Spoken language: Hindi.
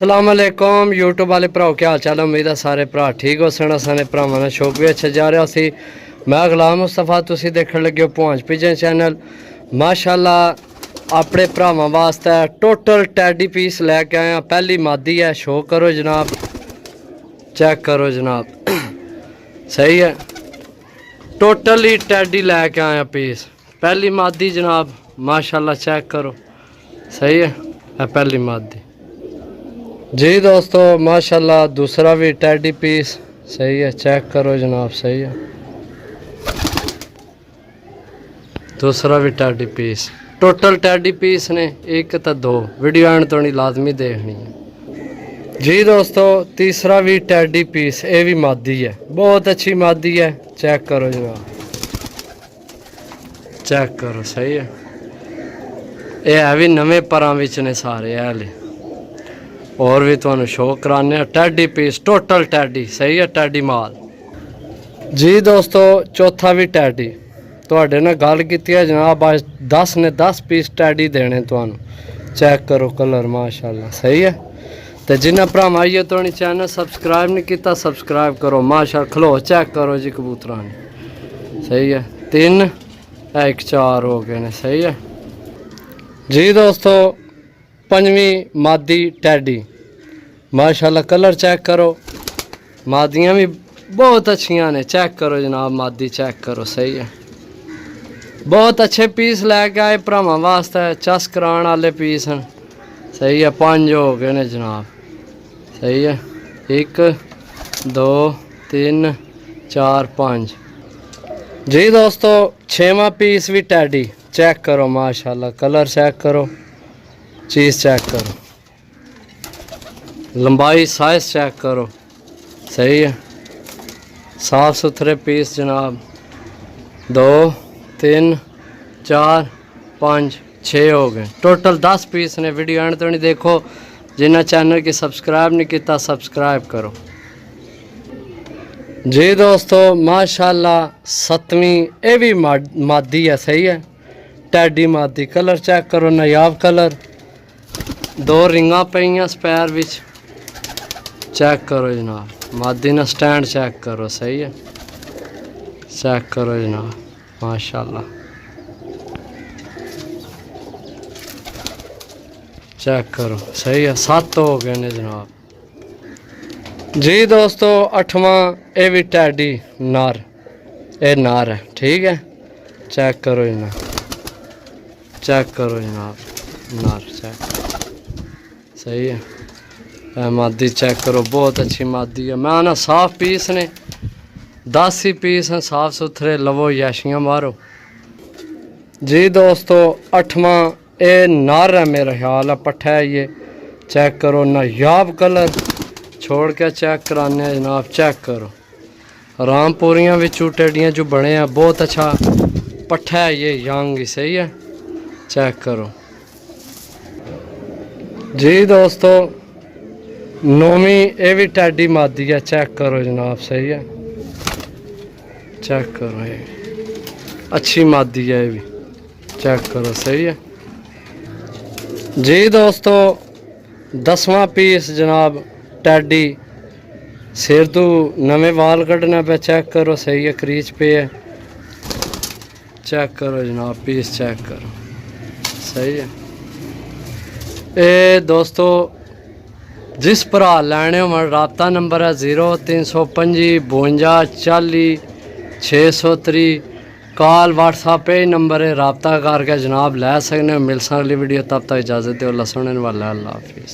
अस्सलाम वालेकुम यूट्यूब वाले भराओ क्या हाल चाल। उम्मीद है सारे भरा ठीक हो सन। सारे भरावां दा शौक भी अच्छा जा रहा सी। मैं गुलाम मुस्तफा, तुसीं देखण लगे हो भुआंच पिजन चैनल। माशाल्लाह अपने भरावां वास्ते टोटल टैडी पीस लैके आए हैं। पहली मादी है, शो करो जनाब, चेक करो जनाब। सही है, टोटल ही टैडी लैके आए हैं पीस। पहली मादी जनाब, माशाल्लाह चेक करो। सही है, पहली मादी जी दोस्तों। माशाल्लाह दूसरा भी टैडी पीस सही है, चेक करो जनाब। सही है, दूसरा भी टैडी पीस। टोटल टैडी पीस ने एक तो दो, वीडियो एंड तो नहीं लाजमी देखनी है जी दोस्तों। तीसरा भी टैडी पीस, ये भी मादी है, बहुत अच्छी मादी है। चेक करो जनाब, चेक करो। सही है, ये है भी नवे परां विच ने सारे हाले। और भी तुहानू शो कराने टैडी पीस, टोटल टैडी। सही है, टैडी माल जी दोस्तों। चौथा भी टैडी तुहाडे नाल गल कीती है जनाब। आज 10 ने 10 पीस टैडी देने तुहानू। चेक करो कलर, माशाल्लाह। सही है, तो जिन्हें भरावां आइए तो चैनल सब्सक्राइब नहीं किया, सब्सक्राइब करो। माशाल्लाह खलो चेक करो जी कबूतरां ने। सही है, 3 1 4 हो गए ने। सही है जी दोस्तों। पंजवीं मादी टैडी, माशाल्लाह कलर चेक करो। मादियाँ भी बहुत अच्छियाँ ने, चेक करो जनाब। मादी चेक करो। सही है, बहुत अच्छे पीस लैके आए भरावां वास्ते। चस कराने वाले पीस हैं। सही है, 5 हो गए ने जनाब। सही है, 1 2 3 4 5 जी दोस्तों। 6वां पीस भी टैडी, चेक करो। माशाल्लाह कलर चेक करो, चीज़ चेक करो, लंबाई साइज चेक करो। सही है, साफ सुथरे पीस जनाब। 2 3 4 5 6 हो गए, टोटल 10 पीस ने। वीडियो एंड तो नहीं देखो, जिन्हें चैनल की सब्सक्राइब नहीं किया सब्सक्राइब करो जी दोस्तों। माशाल्लाह 7वीं ये भी मादी है। सही है, टैडी मादी। कलर चेक करो, नायाब कलर। 2 रिंगा पईयां स्पैर विच, चेक करो जनाब। मादी ना स्टैंड चेक करो। सही है, चेक करो जनाब, माशाल्लाह चेक करो। सही है, 7 हो गए ने जनाब जी दोस्तों। 8वां ये भी टैडी नार, ये नार है। ठीक है, चेक करो जनाब, चेक करो जनाब, नार चेक। सही है, मादी चेक करो, बहुत अच्छी मादी है। मैं आना साफ पीस ने, 10 ही पीस हैं, साफ सुथरे। लवो याशियाँ मारो जी दोस्तों। 8वां ये नार है मेरा ख्याल है, पट्ठा है ये। चेक करो, नायाब कलर। छोड़ के चेक कराने हैं जनाब, चेक करो। रामपुरियाँ भी टेडियाँ जो बने हैं, बहुत अच्छा पट्ठा है ये, यंग। सही है, चेक करो जी दोस्तों। 9वीं ये भी टैडी मादी है, चेक करो जनाब। सही है, चेक करो, ये अच्छी मादी है ये भी, चेक करो। सही है जी दोस्तों। 10वां पीस जनाब टैडी। सिर तो नवे वाल कढ़ना पे, चेक करो। सही है, क्रीच पे है, चेक करो जनाब, पीस चेक करो। सही है, ए दोस्तों जिस भरा लैने हो राबता नंबर है 0325 52 40 630। कॉल व्हाट्सएप पे नंबर है, राबता करके जनाब लै सकने। मिल सकने वीडियो, तब तक इजाज़त दो। अल्लाह सुनने वाला, अल्लाह हाफिज़।